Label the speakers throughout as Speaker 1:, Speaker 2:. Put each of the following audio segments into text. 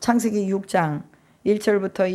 Speaker 1: 창세기 6장 1절부터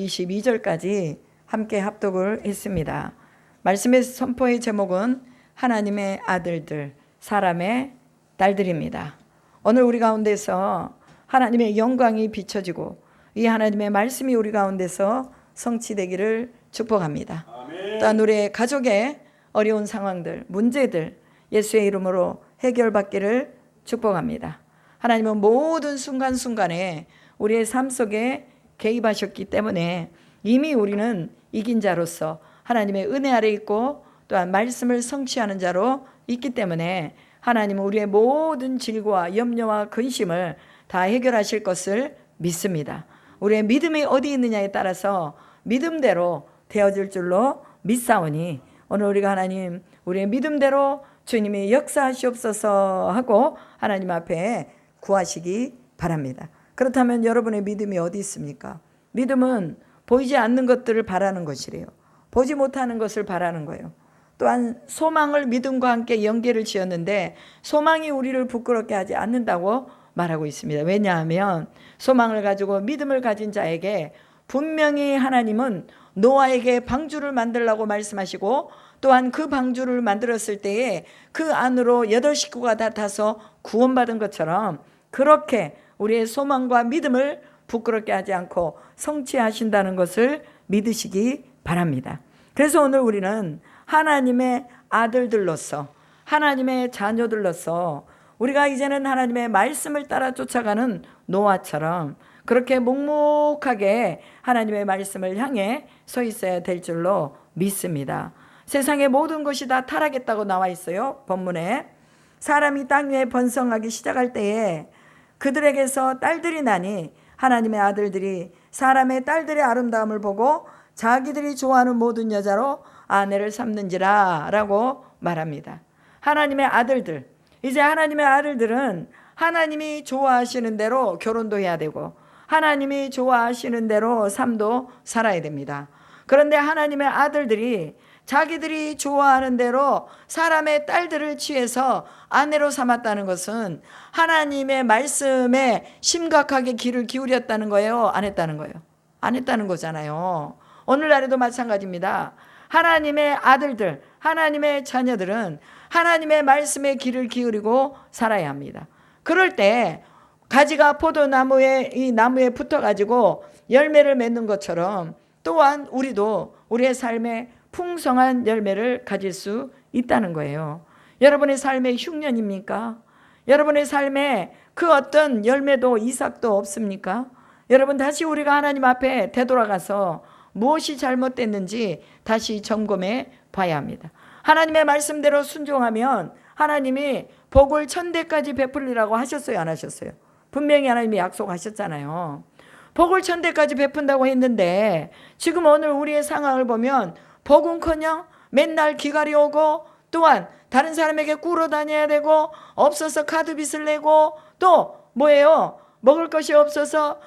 Speaker 1: 22절까지 함께 합독을 했습니다. 말씀의 선포의 제목은 하나님의 아들들, 사람의 딸들입니다. 오늘 우리 가운데서 하나님의 영광이 비춰지고 이 하나님의 말씀이 우리 가운데서 성취되기를 축복합니다. 아멘. 또한 우리 가족의 어려운 상황들, 문제들 예수의 이름으로 해결받기를 축복합니다. 하나님은 모든 순간순간에 우리의 삶 속에 개입하셨기 때문에 이미 우리는 이긴 자로서 하나님의 은혜 아래 있고 또한 말씀을 성취하는 자로 있기 때문에 하나님은 우리의 모든 질고와 염려와 근심을 다 해결하실 것을 믿습니다. 우리의 믿음이 어디 있느냐에 따라서 믿음대로 되어질 줄로 믿사오니 오늘 우리가 하나님 우리의 믿음대로 주님이 역사하시옵소서 하고 하나님 앞에 구하시기 바랍니다. 그렇다면 여러분의 믿음이 어디 있습니까? 믿음은 보이지 않는 것들을 바라는 것이래요. 보지 못하는 것을 바라는 거예요. 또한 소망을 믿음과 함께 연계를 지었는데 소망이 우리를 부끄럽게 하지 않는다고 말하고 있습니다. 왜냐하면 소망을 가지고 믿음을 가진 자에게 분명히 하나님은 노아에게 방주를 만들라고 말씀하시고 또한 그 방주를 만들었을 때에 그 안으로 8 식구가 다 타서 구원받은 것처럼 그렇게 우리의 소망과 믿음을 부끄럽게 하지 않고 성취하신다는 것을 믿으시기 바랍니다. 그래서 오늘 우리는 하나님의 아들들로서 하나님의 자녀들로서 우리가 이제는 하나님의 말씀을 따라 쫓아가는 노아처럼 그렇게 묵묵하게 하나님의 말씀을 향해 서 있어야 될 줄로 믿습니다. 세상의 모든 것이 다 타락했다고 나와 있어요. 본문에 사람이 땅 위에 번성하기 시작할 때에 그들에게서 딸들이 나니 하나님의 아들들이 사람의 딸들의 아름다움을 보고 자기들이 좋아하는 모든 여자로 아내를 삼는지라 라고 말합니다. 하나님의 아들들, 이제 하나님의 아들들은 하나님이 좋아하시는 대로 결혼도 해야 되고 하나님이 좋아하시는 대로 삶도 살아야 됩니다. 그런데 하나님의 아들들이 자기들이 좋아하는 대로 사람의 딸들을 취해서 아내로 삼았다는 것은 하나님의 말씀에 심각하게 귀를 기울였다는 거예요? 안 했다는 거예요? 안 했다는 거잖아요. 오늘날에도 마찬가지입니다. 하나님의 아들들, 하나님의 자녀들은 하나님의 말씀에 귀를 기울이고 살아야 합니다. 그럴 때 가지가 포도나무에 이 나무에 붙어가지고 열매를 맺는 것처럼 또한 우리도 우리의 삶에 풍성한 열매를 가질 수 있다는 거예요. 여러분의 삶에 흉년입니까? 여러분의 삶에 그 어떤 열매도 이삭도 없습니까? 여러분 다시 우리가 하나님 앞에 되돌아가서 무엇이 잘못됐는지 다시 점검해 봐야 합니다. 하나님의 말씀대로 순종하면 하나님이 복을 1000대까지 베풀리라고 하셨어요? 안 하셨어요? 분명히 하나님이 약속하셨잖아요. 복을 1000대까지 베푼다고 했는데 지금 오늘 우리의 상황을 보면 복은커녕 맨날 기갈이 오고 또한 다른 사람에게 꾸러 다녀야 되고 없어서 카드빚을 내고 또 뭐예요? 먹을 것이 없어서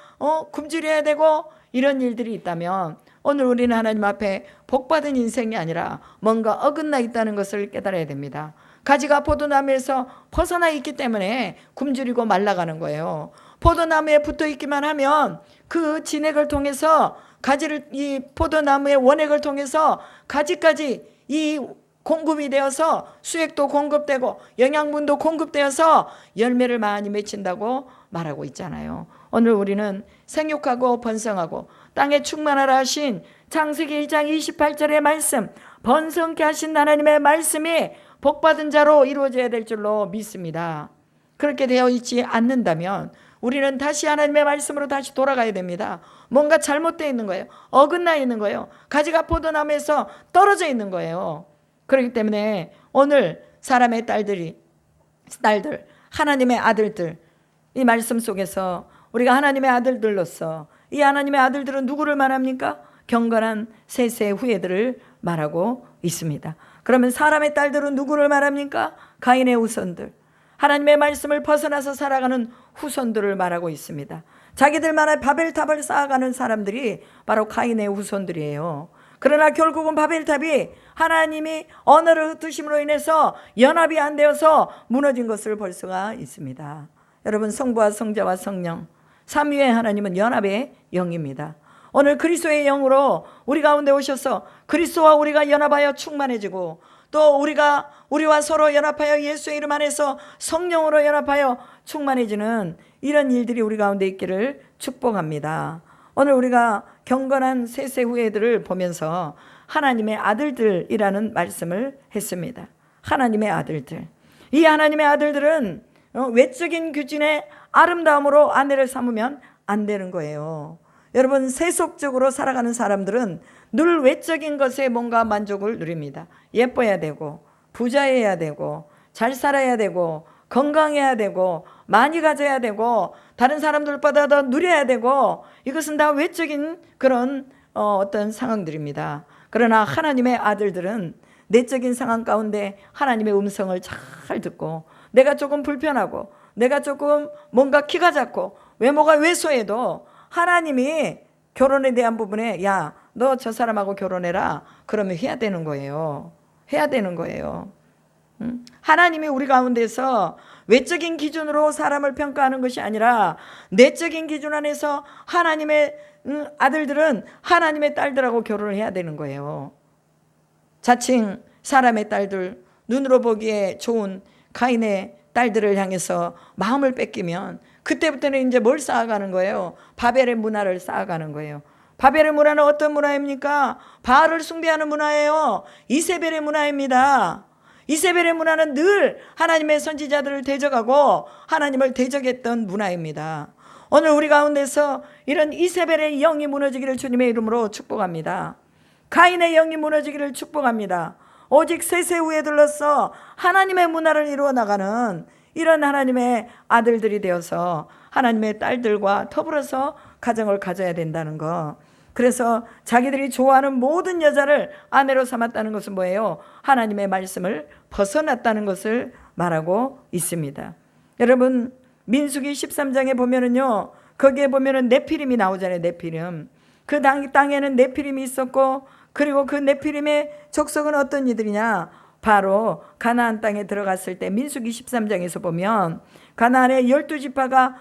Speaker 1: 굶주려야 되고 이런 일들이 있다면 오늘 우리는 하나님 앞에 복받은 인생이 아니라 뭔가 어긋나 있다는 것을 깨달아야 됩니다. 가지가 포도나무에서 벗어나 있기 때문에 굶주리고 말라가는 거예요. 포도나무에 붙어 있기만 하면 그 진액을 통해서 가지를 이 포도나무의 원액을 통해서 가지까지 이 공급이 되어서 수액도 공급되고 영양분도 공급되어서 열매를 많이 맺힌다고 말하고 있잖아요. 오늘 우리는 생육하고 번성하고 땅에 충만하라 하신 창세기 1장 28절의 말씀, 번성케 하신 하나님의 말씀이 복받은 자로 이루어져야 될 줄로 믿습니다. 그렇게 되어 있지 않는다면 우리는 다시 하나님의 말씀으로 다시 돌아가야 됩니다. 뭔가 잘못되어 있는 거예요. 어긋나 있는 거예요. 가지가 포도나무에서 떨어져 있는 거예요. 그렇기 때문에 오늘 사람의 딸들, 하나님의 아들들, 이 말씀 속에서 우리가 하나님의 아들들로서 이 하나님의 아들들은 누구를 말합니까? 경건한 셋의 후예들을 말하고 있습니다. 그러면 사람의 딸들은 누구를 말합니까? 가인의 후손들, 하나님의 말씀을 벗어나서 살아가는 후손들을 말하고 있습니다. 자기들만의 바벨탑을 쌓아가는 사람들이 바로 가인의 후손들이에요. 그러나 결국은 바벨탑이 하나님이 언어를 흩으심으로 인해서 연합이 안 되어서 무너진 것을 볼 수가 있습니다. 여러분 성부와 성자와 성령 삼위의 하나님은 연합의 영입니다. 오늘 그리스도의 영으로 우리 가운데 오셔서 그리스도와 우리가 연합하여 충만해지고, 또 우리와 서로 연합하여 예수의 이름 안에서 성령으로 연합하여 충만해지는 이런 일들이 우리 가운데 있기를 축복합니다. 오늘 우리가 경건한 셋의 후예들을 보면서 하나님의 아들들이라는 말씀을 했습니다. 하나님의 아들들. 이 하나님의 아들들은 외적인 규진의 아름다움으로 아내를 삼으면 안 되는 거예요. 여러분, 세속적으로 살아가는 사람들은 늘 외적인 것에 뭔가 만족을 누립니다. 예뻐야 되고, 부자여야 되고, 잘 살아야 되고, 건강해야 되고, 많이 가져야 되고, 다른 사람들보다 더 누려야 되고, 이것은 다 외적인 그런 어떤 상황들입니다. 그러나 하나님의 아들들은 내적인 상황 가운데 하나님의 음성을 잘 듣고, 내가 조금 불편하고, 내가 조금 뭔가 키가 작고 외모가 왜소해도 하나님이 결혼에 대한 부분에 야, 너 저 사람하고 결혼해라, 그러면 해야 되는 거예요. 해야 되는 거예요. 하나님이 우리 가운데서 외적인 기준으로 사람을 평가하는 것이 아니라 내적인 기준 안에서 하나님의 아들들은 하나님의 딸들하고 결혼을 해야 되는 거예요. 자칭 사람의 딸들, 눈으로 보기에 좋은 가인의 딸들을 향해서 마음을 뺏기면 그때부터는 이제 뭘 쌓아가는 거예요? 바벨의 문화를 쌓아가는 거예요. 바벨의 문화는 어떤 문화입니까? 바알을 숭배하는 문화예요. 이세벨의 문화입니다. 이세벨의 문화는 늘 하나님의 선지자들을 대적하고 하나님을 대적했던 문화입니다. 오늘 우리 가운데서 이런 이세벨의 영이 무너지기를 주님의 이름으로 축복합니다. 가인의 영이 무너지기를 축복합니다. 오직 셋의 후예들로서 하나님의 문화를 이루어 나가는 이런 하나님의 아들들이 되어서 하나님의 딸들과 더불어서 가정을 가져야 된다는 거. 그래서 자기들이 좋아하는 모든 여자를 아내로 삼았다는 것은 뭐예요? 하나님의 말씀을 벗어났다는 것을 말하고 있습니다. 여러분, 민수기 13장에 보면은요, 거기에 보면은 네피림이 나오잖아요. 네피림. 그 땅에는 네피림이 있었고, 그리고 그 네피림의 족속은 어떤 이들이냐? 바로 가나안 땅에 들어갔을 때 민수기 13장에서 보면 가나안의 12지파가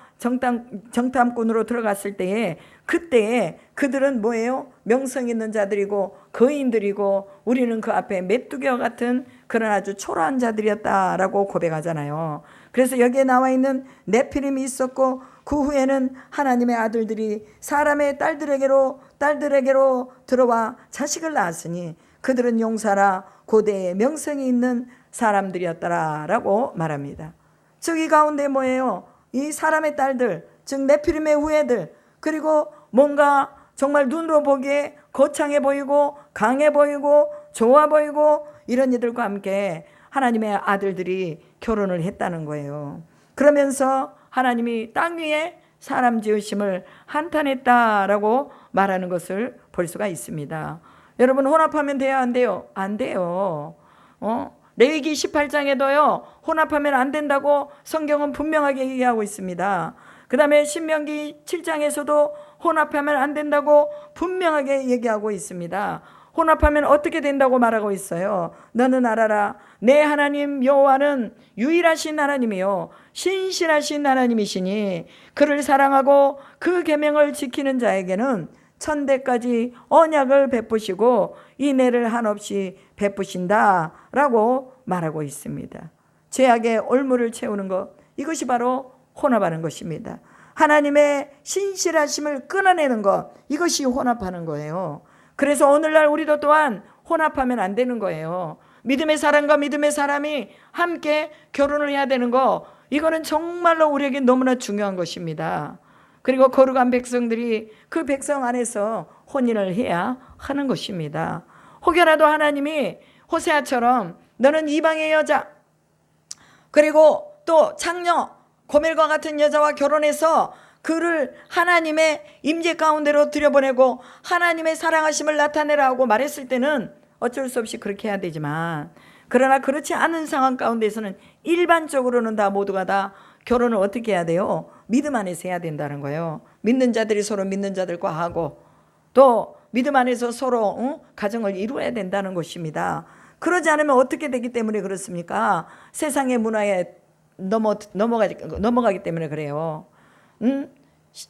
Speaker 1: 정탐꾼으로 들어갔을 때에, 그때에 그들은 뭐예요? 명성 있는 자들이고 거인들이고 우리는 그 앞에 메뚜기와 같은 그런 아주 초라한 자들이었다라고 고백하잖아요. 그래서 여기에 나와 있는 네피림이 있었고, 그 후에는 하나님의 아들들이 사람의 딸들에게로 들어와 자식을 낳았으니 그들은 용사라 고대의 명성이 있는 사람들이었더라라고 말합니다. 즉 이 가운데 뭐예요? 이 사람의 딸들, 즉 네피림의 후예들, 그리고 뭔가 정말 눈으로 보기에 거창해 보이고 강해 보이고 좋아 보이고 이런 이들과 함께 하나님의 아들들이 결혼을 했다는 거예요. 그러면서 하나님이 땅 위에 사람 지으심을 한탄했다라고 말하는 것을 볼 수가 있습니다. 여러분, 혼합하면 돼요, 안 돼요? 안 돼요. 레위기 18장에도요 혼합하면 안 된다고 성경은 분명하게 얘기하고 있습니다. 그 다음에 신명기 7장에서도 혼합하면 안 된다고 분명하게 얘기하고 있습니다. 혼합하면 어떻게 된다고 말하고 있어요? 너는 알아라, 내 하나님 여호와는 유일하신 하나님이요 신실하신 하나님이시니 그를 사랑하고 그 계명을 지키는 자에게는 천대까지 언약을 베푸시고 인애를 한없이 베푸신다라고 말하고 있습니다. 죄악의 올무를 채우는 것, 이것이 바로 혼합하는 것입니다. 하나님의 신실하심을 끊어내는 것, 이것이 혼합하는 거예요. 그래서 오늘날 우리도 또한 혼합하면 안 되는 거예요. 믿음의 사람과 믿음의 사람이 함께 결혼을 해야 되는 거, 이거는 정말로 우리에게 너무나 중요한 것입니다. 그리고 거룩한 백성들이 그 백성 안에서 혼인을 해야 하는 것입니다. 혹여라도 하나님이 호세아처럼 너는 이방의 여자, 그리고 또 창녀 고멜과 같은 여자와 결혼해서 그를 하나님의 임재 가운데로 들여보내고 하나님의 사랑하심을 나타내라고 말했을 때는 어쩔 수 없이 그렇게 해야 되지만, 그러나 그렇지 않은 상황 가운데서는 일반적으로는 다 모두가 다 결혼을 어떻게 해야 돼요? 믿음 안에서 해야 된다는 거예요. 믿는 자들이 서로 믿는 자들과 하고 또 믿음 안에서 서로 가정을 이루어야 된다는 것입니다. 그러지 않으면 어떻게 되기 때문에 그렇습니까? 세상의 문화에 넘어가기 때문에 그래요.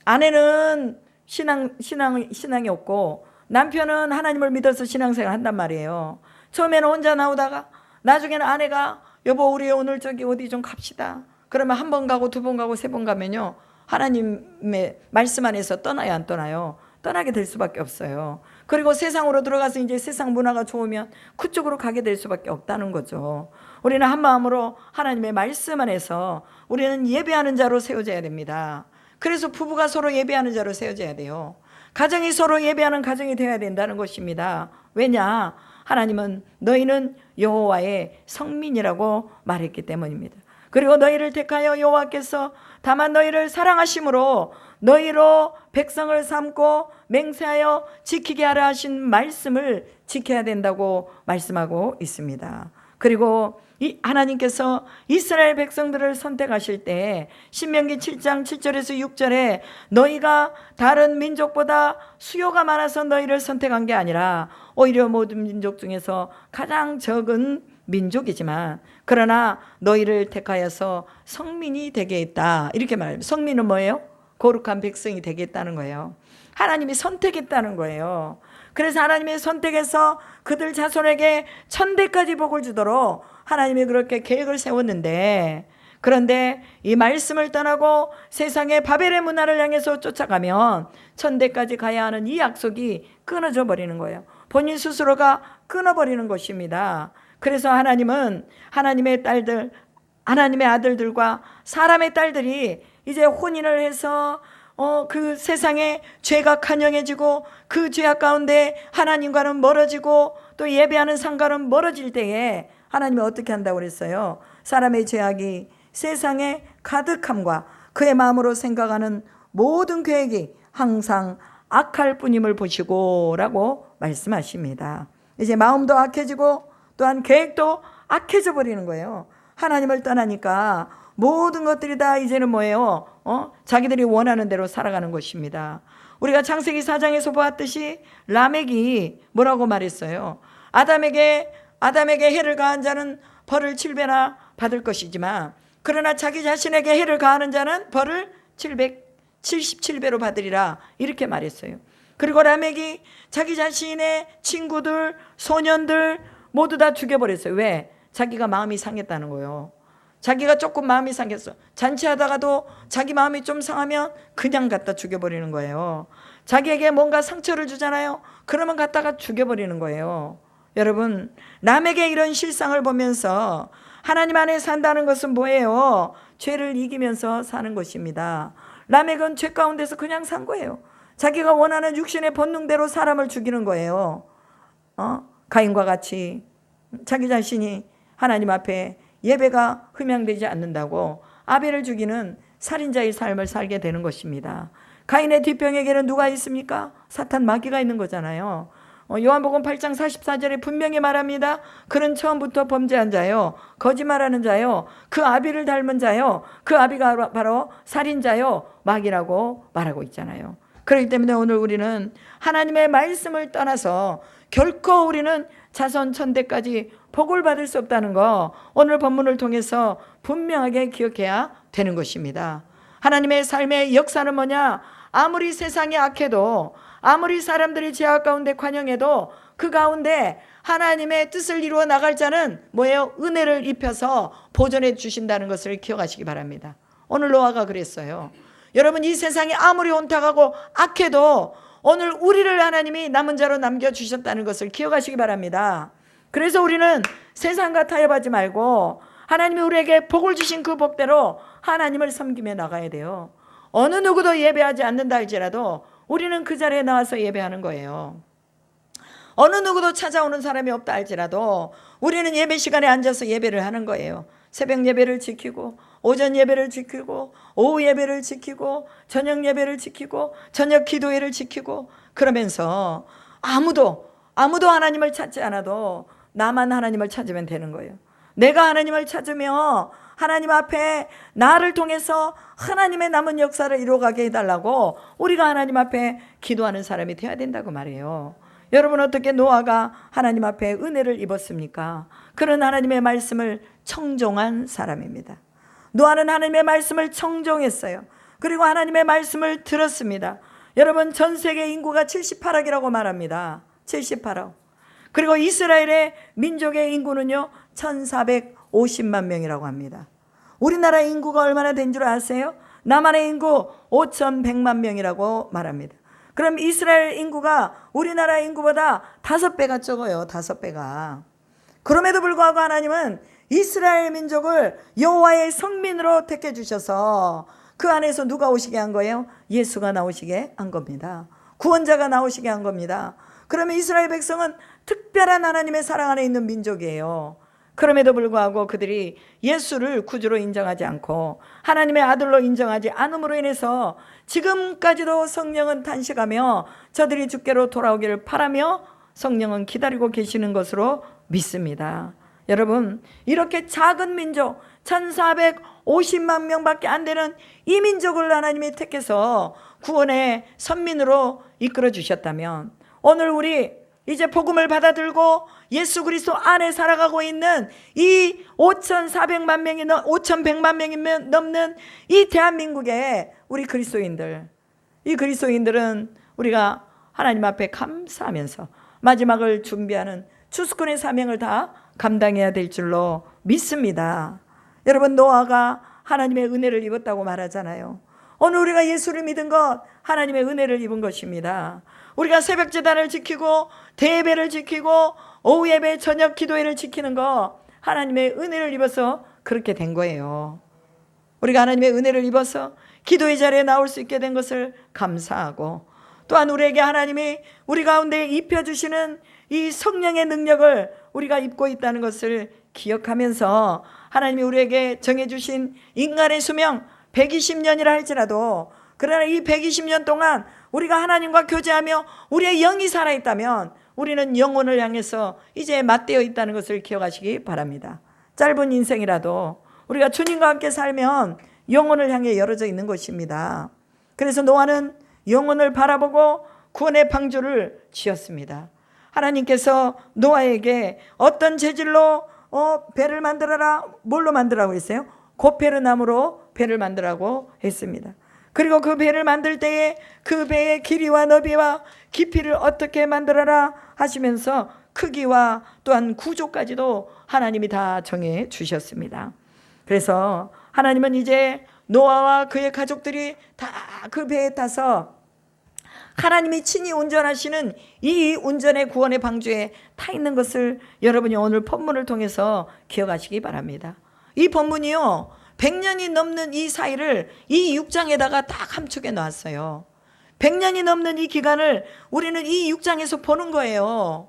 Speaker 1: 아내는 신앙이 없고 남편은 하나님을 믿어서 신앙생활 한단 말이에요. 처음에는 혼자 나오다가 나중에는 아내가 여보 우리 오늘 저기 어디 좀 갑시다. 그러면 한 번 가고 두 번 가고 세 번 가면요 하나님의 말씀 안에서 떠나요 안 떠나요? 떠나게 될 수밖에 없어요. 그리고 세상으로 들어가서 이제 세상 문화가 좋으면 그쪽으로 가게 될 수밖에 없다는 거죠. 우리는 한 마음으로 하나님의 말씀 안에서 우리는 예배하는 자로 세워져야 됩니다. 그래서 부부가 서로 예배하는 자로 세워져야 돼요. 가정이 서로 예배하는 가정이 되어야 된다는 것입니다. 왜냐? 하나님은 너희는 여호와의 성민이라고 말했기 때문입니다. 그리고 너희를 택하여 여호와께서 다만 너희를 사랑하심으로 너희로 백성을 삼고 맹세하여 지키게 하라 하신 말씀을 지켜야 된다고 말씀하고 있습니다. 그리고 하나님께서 이스라엘 백성들을 선택하실 때 신명기 7장 7절에서 6절에 너희가 다른 민족보다 수요가 많아서 너희를 선택한 게 아니라 오히려 모든 민족 중에서 가장 적은 민족이지만 그러나 너희를 택하여서 성민이 되게 했다 이렇게 말합니다. 성민은 뭐예요? 거룩한 백성이 되겠다는 거예요. 하나님이 선택했다는 거예요. 그래서 하나님의 선택해서 그들 자손에게 천대까지 복을 주도록 하나님이 그렇게 계획을 세웠는데, 그런데 이 말씀을 떠나고 세상의 바벨의 문화를 향해서 쫓아가면 천대까지 가야 하는 이 약속이 끊어져 버리는 거예요. 본인 스스로가 끊어버리는 것입니다. 그래서 하나님은 하나님의 딸들, 하나님의 아들들과 사람의 딸들이 이제 혼인을 해서 그 세상에 죄가 간영해지고 그 죄악 가운데 하나님과는 멀어지고 또 예배하는 상과는 멀어질 때에 하나님이 어떻게 한다고 그랬어요? 사람의 죄악이 세상에 가득함과 그의 마음으로 생각하는 모든 계획이 항상 악할 뿐임을 보시고 라고 말씀하십니다. 이제 마음도 악해지고 또한 계획도 악해져 버리는 거예요. 하나님을 떠나니까 모든 것들이 다 이제는 뭐예요? 자기들이 원하는 대로 살아가는 것입니다. 우리가 창세기 4장에서 보았듯이 라멕이 뭐라고 말했어요? 아담에게 해를 가한 자는 벌을 7배나 받을 것이지만 그러나 자기 자신에게 해를 가하는 자는 벌을 777배로 받으리라 이렇게 말했어요. 그리고 라멕이 자기 자신의 친구들, 소년들 모두 다 죽여버렸어요. 왜? 자기가 마음이 상했다는 거예요. 자기가 조금 마음이 상했어. 잔치하다가도 자기 마음이 좀 상하면 그냥 갖다 죽여버리는 거예요. 자기에게 뭔가 상처를 주잖아요. 그러면 갖다가 죽여버리는 거예요. 여러분, 남에게 이런 실상을 보면서 하나님 안에 산다는 것은 뭐예요? 죄를 이기면서 사는 것입니다. 라멕은 죄 가운데서 그냥 산 거예요. 자기가 원하는 육신의 본능대로 사람을 죽이는 거예요. 가인과 같이 자기 자신이 하나님 앞에 예배가 흠양되지 않는다고 아벨을 죽이는 살인자의 삶을 살게 되는 것입니다. 가인의 뒷병에게는 누가 있습니까? 사탄 마귀가 있는 거잖아요. 요한복음 8장 44절에 분명히 말합니다. 그는 처음부터 범죄한 자요, 거짓말하는 자요, 그 아비를 닮은 자요, 그 아비가 바로 살인자요, 마귀라고 말하고 있잖아요. 그렇기 때문에 오늘 우리는 하나님의 말씀을 떠나서 결코 우리는 자손 천대까지 복을 받을 수 없다는 거 오늘 본문을 통해서 분명하게 기억해야 되는 것입니다. 하나님의 삶의 역사는 뭐냐? 아무리 세상이 악해도 아무리 사람들이 죄악 가운데 관영해도 그 가운데 하나님의 뜻을 이루어 나갈 자는 뭐예요? 은혜를 입혀서 보존해 주신다는 것을 기억하시기 바랍니다. 오늘 노아가 그랬어요. 여러분, 이 세상이 아무리 혼탁하고 악해도 오늘 우리를 하나님이 남은 자로 남겨주셨다는 것을 기억하시기 바랍니다. 그래서 우리는 세상과 타협하지 말고 하나님이 우리에게 복을 주신 그 복대로 하나님을 섬기며 나가야 돼요. 어느 누구도 예배하지 않는다 할지라도 우리는 그 자리에 나와서 예배하는 거예요. 어느 누구도 찾아오는 사람이 없다 할지라도 우리는 예배 시간에 앉아서 예배를 하는 거예요. 새벽 예배를 지키고 오전 예배를 지키고 오후 예배를 지키고 저녁 예배를 지키고 저녁 기도회를 지키고 그러면서 아무도 하나님을 찾지 않아도 나만 하나님을 찾으면 되는 거예요. 내가 하나님을 찾으며 하나님 앞에 나를 통해서 하나님의 남은 역사를 이루어가게 해달라고 우리가 하나님 앞에 기도하는 사람이 되어야 된다고 말해요. 여러분, 어떻게 노아가 하나님 앞에 은혜를 입었습니까? 그런 하나님의 말씀을 청종한 사람입니다. 노아는 하나님의 말씀을 청종했어요. 그리고 하나님의 말씀을 들었습니다. 여러분, 전 세계 인구가 78억이라고 말합니다. 78억. 그리고 이스라엘의 민족의 인구는요 1450만 명이라고 합니다. 우리나라 인구가 얼마나 된 줄 아세요? 남한의 인구 5100만 명이라고 말합니다. 그럼 이스라엘 인구가 우리나라 인구보다 5배가 적어요. 5배가. 그럼에도 불구하고 하나님은 이스라엘 민족을 여호와의 성민으로 택해 주셔서 그 안에서 누가 오시게 한 거예요? 예수가 나오시게 한 겁니다. 구원자가 나오시게 한 겁니다. 그러면 이스라엘 백성은 특별한 하나님의 사랑 안에 있는 민족이에요. 그럼에도 불구하고 그들이 예수를 구주로 인정하지 않고 하나님의 아들로 인정하지 않음으로 인해서 지금까지도 성령은 단식하며 저들이 주께로 돌아오기를 바라며 성령은 기다리고 계시는 것으로 믿습니다. 여러분, 이렇게 작은 민족 1450만 명밖에 안 되는 이 민족을 하나님이 택해서 구원의 선민으로 이끌어 주셨다면 오늘 우리 이제 복음을 받아들고 예수 그리스도 안에 살아가고 있는 이 5,400만 명이 5,100만 명이 넘는 이 대한민국의 우리 그리스도인들, 이 그리스도인들은 우리가 하나님 앞에 감사하면서 마지막을 준비하는 추수꾼의 사명을 다 감당해야 될 줄로 믿습니다. 여러분, 노아가 하나님의 은혜를 입었다고 말하잖아요. 오늘 우리가 예수를 믿은 것 하나님의 은혜를 입은 것입니다. 우리가 새벽 제단을 지키고 대예배를 지키고 오후 예배 저녁 기도회를 지키는 거 하나님의 은혜를 입어서 그렇게 된 거예요. 우리가 하나님의 은혜를 입어서 기도의 자리에 나올 수 있게 된 것을 감사하고, 또한 우리에게 하나님이 우리 가운데 입혀주시는 이 성령의 능력을 우리가 입고 있다는 것을 기억하면서 하나님이 우리에게 정해주신 인간의 수명 120년이라 할지라도, 그러나 이 120년 동안 우리가 하나님과 교제하며 우리의 영이 살아있다면 우리는 영혼을 향해서 이제 맞대어 있다는 것을 기억하시기 바랍니다. 짧은 인생이라도 우리가 주님과 함께 살면 영혼을 향해 열어져 있는 것입니다. 그래서 노아는 영혼을 바라보고 구원의 방주를 지었습니다. 하나님께서 노아에게 어떤 재질로 배를 만들어라, 뭘로 만들라고 했어요? 고페르 나무로 배를 만들라고 했습니다. 그리고 그 배를 만들 때에 그 배의 길이와 너비와 깊이를 어떻게 만들어라 하시면서 크기와 또한 구조까지도 하나님이 다 정해 주셨습니다. 그래서 하나님은 이제 노아와 그의 가족들이 다 그 배에 타서 하나님이 친히 운전하시는 이 운전의 구원의 방주에 타 있는 것을 여러분이 오늘 본문을 통해서 기억하시기 바랍니다. 이 본문이요 100년이 넘는 이 사이를 이 6장에다가 딱 함축해 놨어요. 100년이 넘는 이 기간을 우리는 이 6장에서 보는 거예요.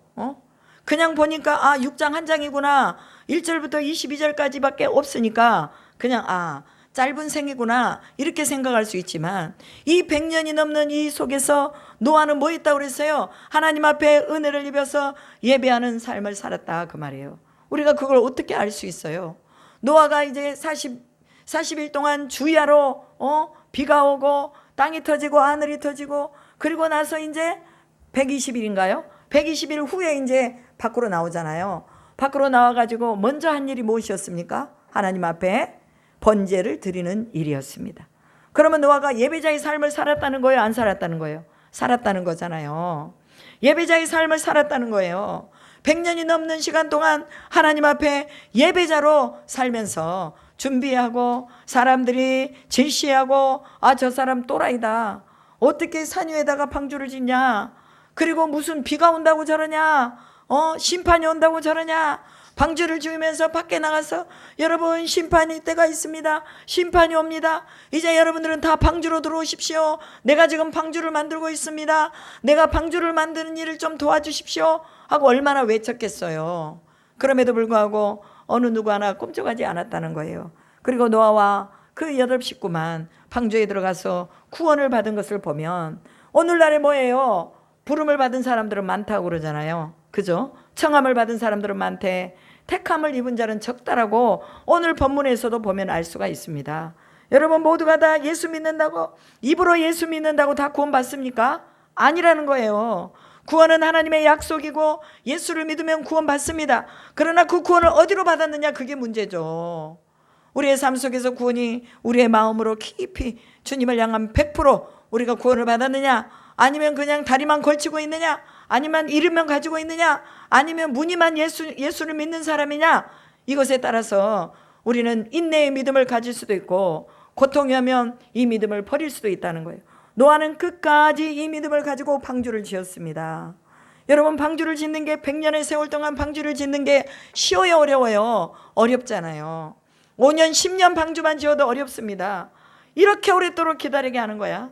Speaker 1: 그냥 보니까 6장 한 장이구나, 1절부터 22절까지밖에 없으니까 그냥 짧은 생이구나 이렇게 생각할 수 있지만, 이 100년이 넘는 이 속에서 노아는 뭐 했다고 그랬어요? 하나님 앞에 은혜를 입어서 예배하는 삶을 살았다, 그 말이에요. 우리가 그걸 어떻게 알 수 있어요? 노아가 이제 40일 동안 주야로 비가 오고 땅이 터지고 하늘이 터지고, 그리고 나서 이제 120일인가요? 120일 후에 이제 밖으로 나오잖아요. 밖으로 나와가지고 먼저 한 일이 무엇이었습니까? 하나님 앞에 번제를 드리는 일이었습니다. 그러면 노아가 예배자의 삶을 살았다는 거예요? 안 살았다는 거예요? 살았다는 거잖아요. 예배자의 삶을 살았다는 거예요. 100년이 넘는 시간 동안 하나님 앞에 예배자로 살면서 준비하고, 사람들이 제시하고 저 사람 또라이다, 어떻게 산 위에다가 방주를 짓냐, 그리고 무슨 비가 온다고 저러냐, 심판이 온다고 저러냐, 방주를 지으면서 밖에 나가서 여러분 심판이 때가 있습니다, 심판이 옵니다, 이제 여러분들은 다 방주로 들어오십시오, 내가 지금 방주를 만들고 있습니다, 내가 방주를 만드는 일을 좀 도와주십시오 하고 얼마나 외쳤겠어요. 그럼에도 불구하고 어느 누구 하나 꼼짝하지 않았다는 거예요. 그리고 노아와 그 8 식구만 방주에 들어가서 구원을 받은 것을 보면, 오늘날에 뭐예요? 부름을 받은 사람들은 많다고 그러잖아요. 그죠? 청함을 받은 사람들은 많대, 택함을 입은 자는 적다라고 오늘 본문에서도 보면 알 수가 있습니다. 여러분, 모두가 다 예수 믿는다고, 입으로 예수 믿는다고 다 구원 받습니까? 아니라는 거예요. 구원은 하나님의 약속이고 예수를 믿으면 구원 받습니다. 그러나 그 구원을 어디로 받았느냐, 그게 문제죠. 우리의 삶 속에서 구원이 우리의 마음으로 깊이 주님을 향한 100% 우리가 구원을 받았느냐, 아니면 그냥 다리만 걸치고 있느냐, 아니면 이름만 가지고 있느냐, 아니면 무늬만 예수를 믿는 사람이냐, 이것에 따라서 우리는 인내의 믿음을 가질 수도 있고 고통이 오면 이 믿음을 버릴 수도 있다는 거예요. 노아는 끝까지 이 믿음을 가지고 방주를 지었습니다. 여러분, 방주를 짓는 게 100년의 세월 동안 방주를 짓는 게 쉬워요, 어려워요? 어렵잖아요. 5년 10년 방주만 지어도 어렵습니다. 이렇게 오랫도록 기다리게 하는 거야.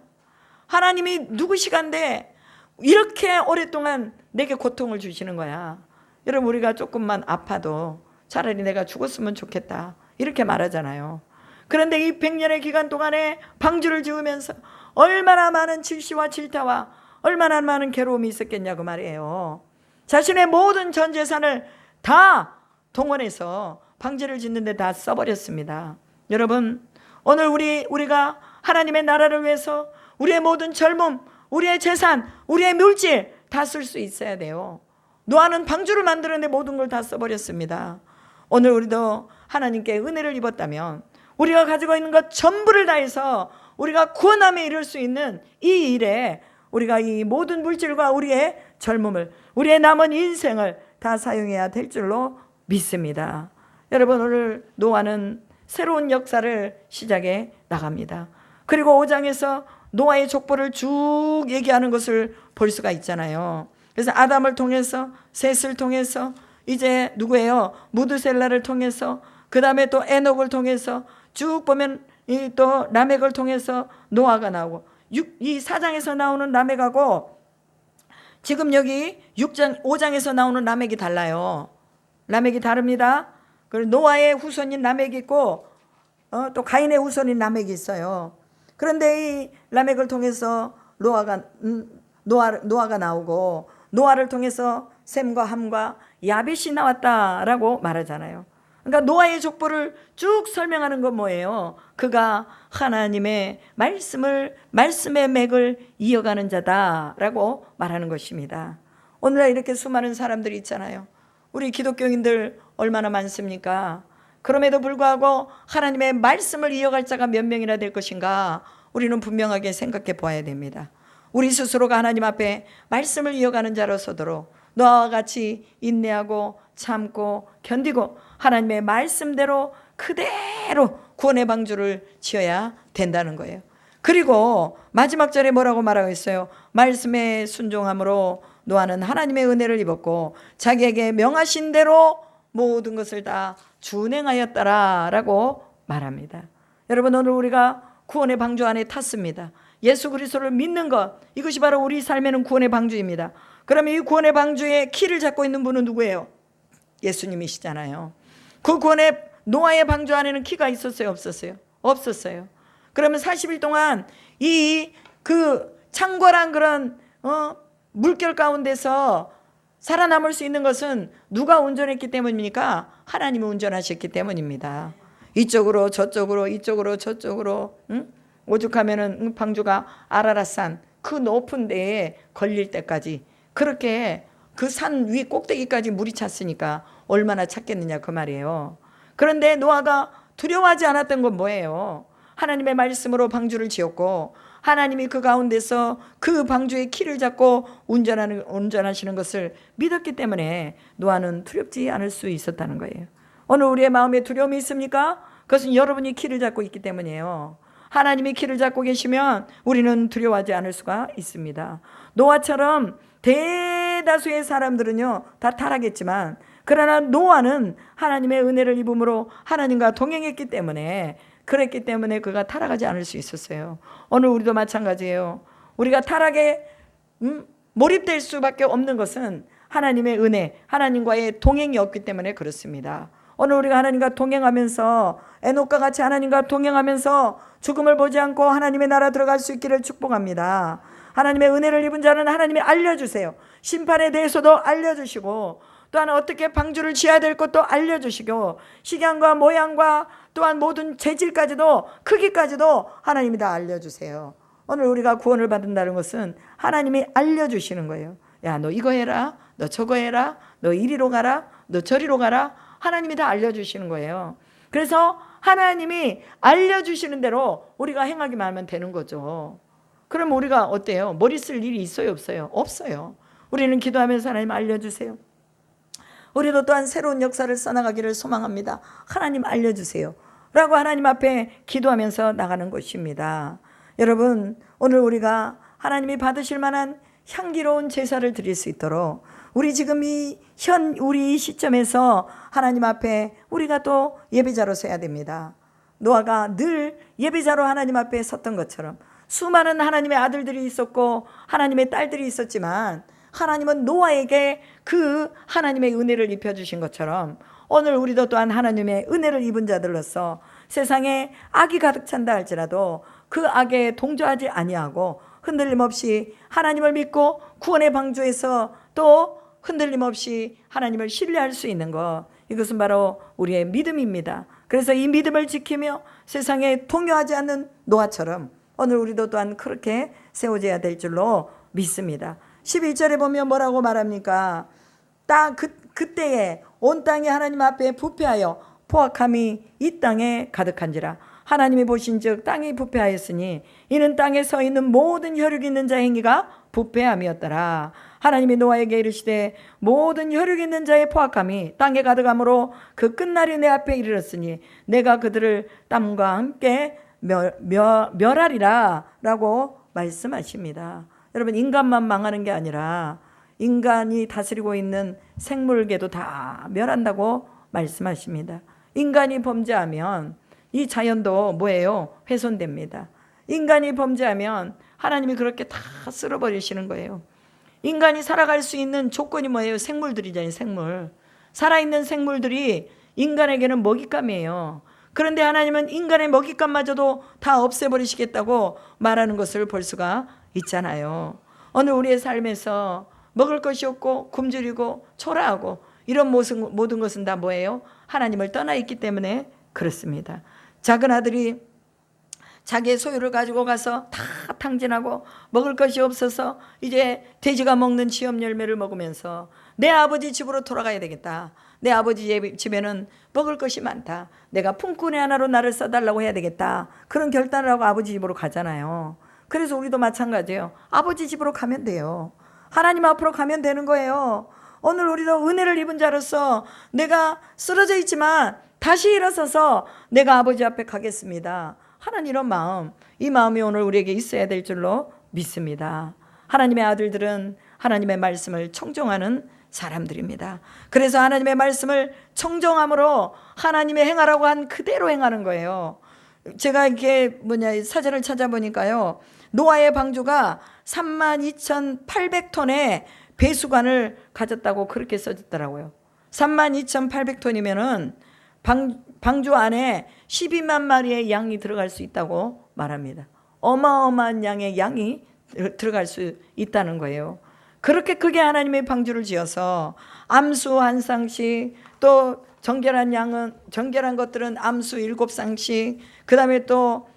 Speaker 1: 하나님이 누구시간데 이렇게 오랫동안 내게 고통을 주시는 거야. 여러분, 우리가 조금만 아파도 차라리 내가 죽었으면 좋겠다 이렇게 말하잖아요. 그런데 이 100년의 기간 동안에 방주를 지으면서 얼마나 많은 질시와 질타와 얼마나 많은 괴로움이 있었겠냐고 말이에요. 자신의 모든 전 재산을 다 동원해서 방주를 짓는데 다 써버렸습니다. 여러분, 오늘 우리가 하나님의 나라를 위해서 우리의 모든 젊음, 우리의 재산, 우리의 물질 다 쓸 수 있어야 돼요. 노아는 방주를 만드는데 모든 걸 다 써버렸습니다. 오늘 우리도 하나님께 은혜를 입었다면 우리가 가지고 있는 것 전부를 다해서 우리가 구원함에 이를 수 있는 이 일에 우리가 이 모든 물질과 우리의 젊음을, 우리의 남은 인생을 다 사용해야 될 줄로 믿습니다. 여러분, 오늘 노아는 새로운 역사를 시작해 나갑니다. 그리고 5장에서 노아의 족보를 쭉 얘기하는 것을 볼 수가 있잖아요. 그래서 아담을 통해서, 셋을 통해서, 이제 누구예요? 무드셀라를 통해서, 그 다음에 또 에녹을 통해서 쭉 보면 또 라멕을 통해서 노아가 나오고, 이 4장에서 나오는 라멕하고 지금 여기 5장에서 나오는 라멕이 달라요. 라멕이 다릅니다. 그리고 노아의 후손인 라멕이 있고 또 가인의 후손인 라멕이 있어요. 그런데 이 라멕을 통해서 노아가 나오고, 노아를 통해서 셈과 함과 야벳이 나왔다라고 말하잖아요. 그러니까 노아의 족보를 쭉 설명하는 건 뭐예요? 그가 하나님의 말씀의 맥을 이어가는 자다라고 말하는 것입니다. 오늘날 이렇게 수많은 사람들이 있잖아요. 우리 기독교인들 얼마나 많습니까? 그럼에도 불구하고 하나님의 말씀을 이어갈 자가 몇 명이나 될 것인가? 우리는 분명하게 생각해 보아야 됩니다. 우리 스스로가 하나님 앞에 말씀을 이어가는 자로서도록 노아와 같이 인내하고 참고 견디고 하나님의 말씀대로 그대로 구원의 방주를 지어야 된다는 거예요. 그리고 마지막 절에 뭐라고 말하고 있어요? 말씀에 순종함으로 노아는 하나님의 은혜를 입었고 자기에게 명하신 대로 모든 것을 다 준행하였더라라고 말합니다. 여러분, 오늘 우리가 구원의 방주 안에 탔습니다. 예수 그리스도를 믿는 것, 이것이 바로 우리 삶에는 구원의 방주입니다. 그러면 이 구원의 방주의 키를 잡고 있는 분은 누구예요? 예수님이시잖아요. 그 구원의 노아의 방주 안에는 키가 있었어요, 없었어요? 없었어요. 그러면 40일 동안 그 창궐한 그런 물결 가운데서 살아남을 수 있는 것은 누가 운전했기 때문입니까? 하나님이 운전하셨기 때문입니다. 이쪽으로 저쪽으로 이쪽으로 저쪽으로, 오죽하면은 방주가 아라랏산 그 높은 데에 걸릴 때까지 그렇게 그 산 위 꼭대기까지 물이 찼으니까 얼마나 찼겠느냐 그 말이에요. 그런데 노아가 두려워하지 않았던 건 뭐예요? 하나님의 말씀으로 방주를 지었고 하나님이 그 가운데서 그 방주의 키를 잡고 운전하시는 것을 믿었기 때문에 노아는 두렵지 않을 수 있었다는 거예요. 오늘 우리의 마음에 두려움이 있습니까? 그것은 여러분이 키를 잡고 있기 때문이에요. 하나님이 키를 잡고 계시면 우리는 두려워하지 않을 수가 있습니다. 노아처럼 대다수의 사람들은요 다 타락했지만, 그러나 노아는 하나님의 은혜를 입음으로 하나님과 동행했기 때문에, 그랬기 때문에 그가 타락하지 않을 수 있었어요. 오늘 우리도 마찬가지예요. 우리가 타락에 몰입될 수밖에 없는 것은 하나님의 은혜, 하나님과의 동행이 없기 때문에 그렇습니다. 오늘 우리가 하나님과 동행하면서, 에녹과 같이 하나님과 동행하면서 죽음을 보지 않고 하나님의 나라 들어갈 수 있기를 축복합니다. 하나님의 은혜를 입은 자는 하나님이 알려주세요. 심판에 대해서도 알려주시고, 또한 어떻게 방주를 지어야 될 것도 알려주시고, 식양과 모양과 또한 모든 재질까지도, 크기까지도 하나님이 다 알려주세요. 오늘 우리가 구원을 받는다는 것은 하나님이 알려주시는 거예요. 야, 너 이거 해라, 너 저거 해라, 너 이리로 가라, 너 저리로 가라. 하나님이 다 알려주시는 거예요. 그래서 하나님이 알려주시는 대로 우리가 행하기만 하면 되는 거죠. 그럼 우리가 어때요? 머리 쓸 일이 있어요, 없어요? 없어요. 우리는 기도하면서 하나님 알려주세요. 우리도 또한 새로운 역사를 써나가기를 소망합니다. 하나님 알려주세요 라고 하나님 앞에 기도하면서 나가는 것입니다. 여러분, 오늘 우리가 하나님이 받으실 만한 향기로운 제사를 드릴 수 있도록 우리 지금 우리 이 시점에서 하나님 앞에 우리가 또 예배자로 서야 됩니다. 노아가 늘 예배자로 하나님 앞에 섰던 것처럼 수많은 하나님의 아들들이 있었고 하나님의 딸들이 있었지만 하나님은 노아에게 그 하나님의 은혜를 입혀주신 것처럼 오늘 우리도 또한 하나님의 은혜를 입은 자들로서 세상에 악이 가득 찬다 할지라도 그 악에 동조하지 아니하고 흔들림 없이 하나님을 믿고 구원의 방주에서 또 흔들림 없이 하나님을 신뢰할 수 있는 것, 이것은 바로 우리의 믿음입니다. 그래서 이 믿음을 지키며 세상에 동요하지 않는 노아처럼 오늘 우리도 또한 그렇게 세워져야 될 줄로 믿습니다. 11절에 보면 뭐라고 말합니까? 그때에 온 땅이 하나님 앞에 부패하여 포악함이 이 땅에 가득한지라. 하나님이 보신즉 땅이 부패하였으니 이는 땅에 서 있는 모든 혈육 있는 자 행위가 부패함이었더라. 하나님이 노아에게 이르시되 모든 혈육 있는 자의 포악함이 땅에 가득함으로 그 끝날이 내 앞에 이르렀으니 내가 그들을 땀과 함께 멸하리라 라고 말씀하십니다. 여러분, 인간만 망하는 게 아니라 인간이 다스리고 있는 생물계도 다 멸한다고 말씀하십니다. 인간이 범죄하면 이 자연도 뭐예요? 훼손됩니다. 인간이 범죄하면 하나님이 그렇게 다 쓸어버리시는 거예요. 인간이 살아갈 수 있는 조건이 뭐예요? 생물들이잖아요. 생물. 살아있는 생물들이 인간에게는 먹잇감이에요. 그런데 하나님은 인간의 먹잇감마저도 다 없애버리시겠다고 말하는 것을 볼 수가 있잖아요. 오늘 우리의 삶에서 먹을 것이 없고 굶주리고 초라하고 이런 모든 것은 다 뭐예요? 하나님을 떠나 있기 때문에 그렇습니다. 작은 아들이 자기의 소유를 가지고 가서 다 탕진하고 먹을 것이 없어서 이제 돼지가 먹는 지엽 열매를 먹으면서 내 아버지 집으로 돌아가야 되겠다. 내 아버지 집에는 먹을 것이 많다. 내가 품꾼의 하나로 나를 써달라고 해야 되겠다. 그런 결단을 하고 아버지 집으로 가잖아요. 그래서 우리도 마찬가지예요. 아버지 집으로 가면 돼요. 하나님 앞으로 가면 되는 거예요. 오늘 우리도 은혜를 입은 자로서 내가 쓰러져 있지만 다시 일어서서 내가 아버지 앞에 가겠습니다 하는 이런 마음, 이 마음이 오늘 우리에게 있어야 될 줄로 믿습니다. 하나님의 아들들은 하나님의 말씀을 청종하는 사람들입니다. 그래서 하나님의 말씀을 청종함으로 하나님의 행하라고 한 그대로 행하는 거예요. 제가 이렇게 사전을 찾아보니까요, 노아의 방주가 32,800톤의 배수관을 가졌다고 그렇게 써졌더라고요. 32,800톤이면은 방주 안에 12만 마리의 양이 들어갈 수 있다고 말합니다. 어마어마한 양의 양이 들어갈 수 있다는 거예요. 그렇게 크게 하나님의 방주를 지어서 암수 한 쌍씩, 또 정결한 것들은 암수 7쌍씩, 그 다음에 또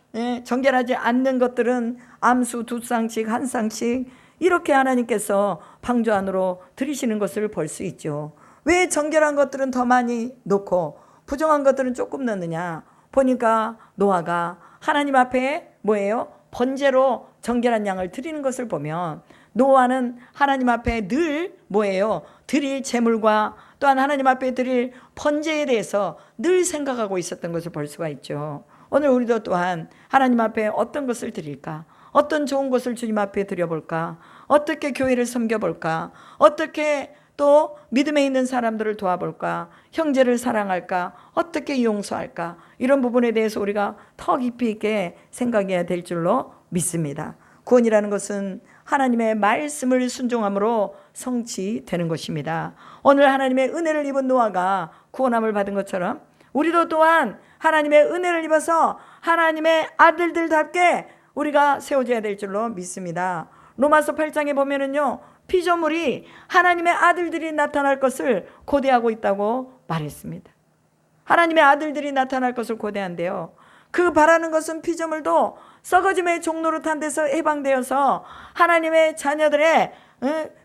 Speaker 1: 정결하지 않는 것들은 암수 2쌍씩, 1쌍씩, 이렇게 하나님께서 방주 안으로 들이시는 것을 볼 수 있죠. 왜 정결한 것들은 더 많이 놓고 부정한 것들은 조금 넣느냐? 보니까 노아가 하나님 앞에 뭐예요? 번제로 정결한 양을 드리는 것을 보면 노아는 하나님 앞에 늘 뭐예요? 드릴 제물과 또한 하나님 앞에 드릴 번제에 대해서 늘 생각하고 있었던 것을 볼 수가 있죠. 오늘 우리도 또한 하나님 앞에 어떤 것을 드릴까? 어떤 좋은 것을 주님 앞에 드려볼까? 어떻게 교회를 섬겨볼까? 어떻게 또 믿음에 있는 사람들을 도와볼까? 형제를 사랑할까? 어떻게 용서할까? 이런 부분에 대해서 우리가 더 깊이 있게 생각해야 될 줄로 믿습니다. 구원이라는 것은 하나님의 말씀을 순종함으로 성취되는 것입니다. 오늘 하나님의 은혜를 입은 노아가 구원함을 받은 것처럼 우리도 또한 하나님의 은혜를 입어서 하나님의 아들들답게 우리가 세워져야 될 줄로 믿습니다. 로마서 8장에 보면은요, 피조물이 하나님의 아들들이 나타날 것을 고대하고 있다고 말했습니다. 하나님의 아들들이 나타날 것을 고대한대요. 그 바라는 것은 피조물도 썩어짐의 종노릇한 데서 해방되어서 하나님의 자녀들의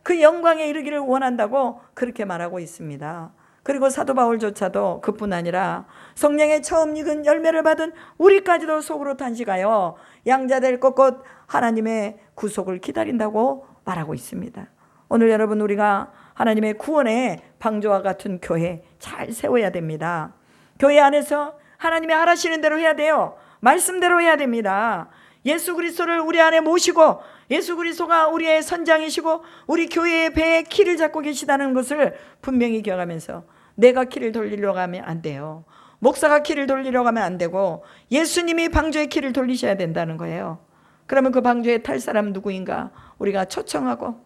Speaker 1: 그 영광에 이르기를 원한다고 그렇게 말하고 있습니다. 그리고 사도 바울조차도 그뿐 아니라 성령의 처음 익은 열매를 받은 우리까지도 속으로 탄식하여 양자될 것곧 하나님의 구속을 기다린다고 말하고 있습니다. 오늘 여러분, 우리가 하나님의 구원의 방주와 같은 교회 잘 세워야 됩니다. 교회 안에서 하나님이 하라시는 대로 해야 돼요. 말씀대로 해야 됩니다. 예수 그리스도를 우리 안에 모시고 예수 그리스도가 우리의 선장이시고 우리 교회의 배에 키를 잡고 계시다는 것을 분명히 기억하면서 내가 키를 돌리려고 하면 안 돼요. 목사가 키를 돌리려고 하면 안 되고 예수님이 방주의 키를 돌리셔야 된다는 거예요. 그러면 그 방주에 탈 사람 누구인가 우리가 초청하고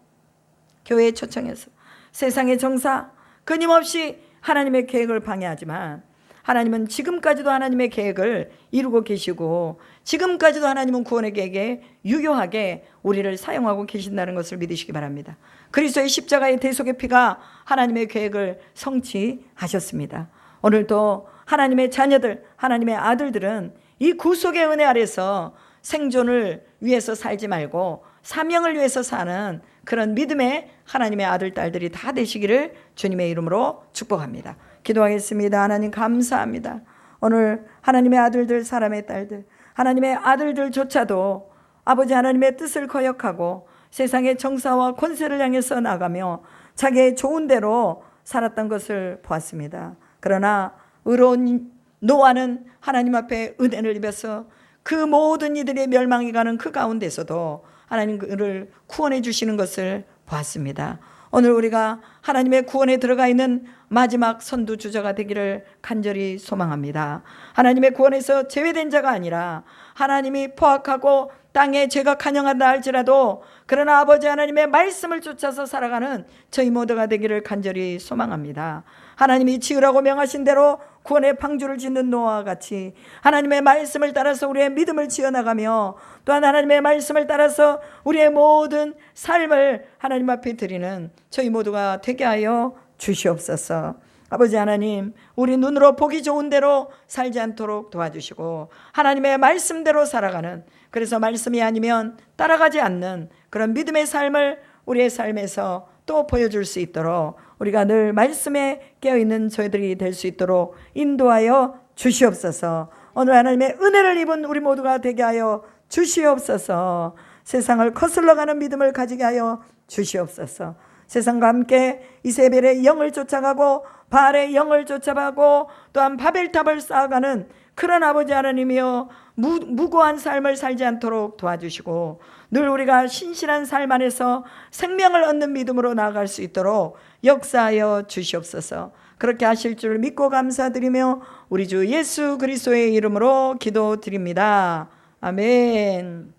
Speaker 1: 교회에 초청해서 세상의 정사 끊임없이 하나님의 계획을 방해하지만 하나님은 지금까지도 하나님의 계획을 이루고 계시고 지금까지도 하나님은 구원의 계획에 유효하게 우리를 사용하고 계신다는 것을 믿으시기 바랍니다. 그리스도의 십자가의 대속의 피가 하나님의 계획을 성취하셨습니다. 오늘도 하나님의 자녀들, 하나님의 아들들은 이 구속의 은혜 아래서 생존을 위해서 살지 말고 사명을 위해서 사는 그런 믿음의 하나님의 아들, 딸들이 다 되시기를 주님의 이름으로 축복합니다. 기도하겠습니다. 하나님 감사합니다. 오늘 하나님의 아들들, 사람의 딸들, 하나님의 아들들조차도 아버지 하나님의 뜻을 거역하고 세상의 정사와 권세를 향해서 나가며 자기의 좋은 대로 살았던 것을 보았습니다. 그러나 의로운 노아는 하나님 앞에 은혜를 입어서 그 모든 이들의 멸망이 가는 그 가운데서도 하나님 그를 구원해 주시는 것을 보았습니다. 오늘 우리가 하나님의 구원에 들어가 있는 마지막 선두주자가 되기를 간절히 소망합니다. 하나님의 구원에서 제외된 자가 아니라 하나님이 포악하고 땅에 죄가 간영한다 할지라도 그러나 아버지 하나님의 말씀을 쫓아서 살아가는 저희 모두가 되기를 간절히 소망합니다. 하나님이 지으라고 명하신 대로 구원의 방주를 짓는 노아와 같이 하나님의 말씀을 따라서 우리의 믿음을 지어나가며 또한 하나님의 말씀을 따라서 우리의 모든 삶을 하나님 앞에 드리는 저희 모두가 되게 하여 주시옵소서. 아버지 하나님, 우리 눈으로 보기 좋은 대로 살지 않도록 도와주시고 하나님의 말씀대로 살아가는, 그래서 말씀이 아니면 따라가지 않는 그런 믿음의 삶을 우리의 삶에서 또 보여줄 수 있도록 우리가 늘 말씀에 깨어있는 저희들이 될 수 있도록 인도하여 주시옵소서. 오늘 하나님의 은혜를 입은 우리 모두가 되게 하여 주시옵소서. 세상을 거슬러가는 믿음을 가지게 하여 주시옵소서. 세상과 함께 이세벨의 영을 쫓아가고 바알의 영을 쫓아가고 또한 바벨탑을 쌓아가는 그런 아버지 하나님이여 무고한 삶을 살지 않도록 도와주시고 늘 우리가 신실한 삶 안에서 생명을 얻는 믿음으로 나아갈 수 있도록 역사하여 주시옵소서. 그렇게 하실 줄 믿고 감사드리며 우리 주 예수 그리스도의 이름으로 기도드립니다. 아멘.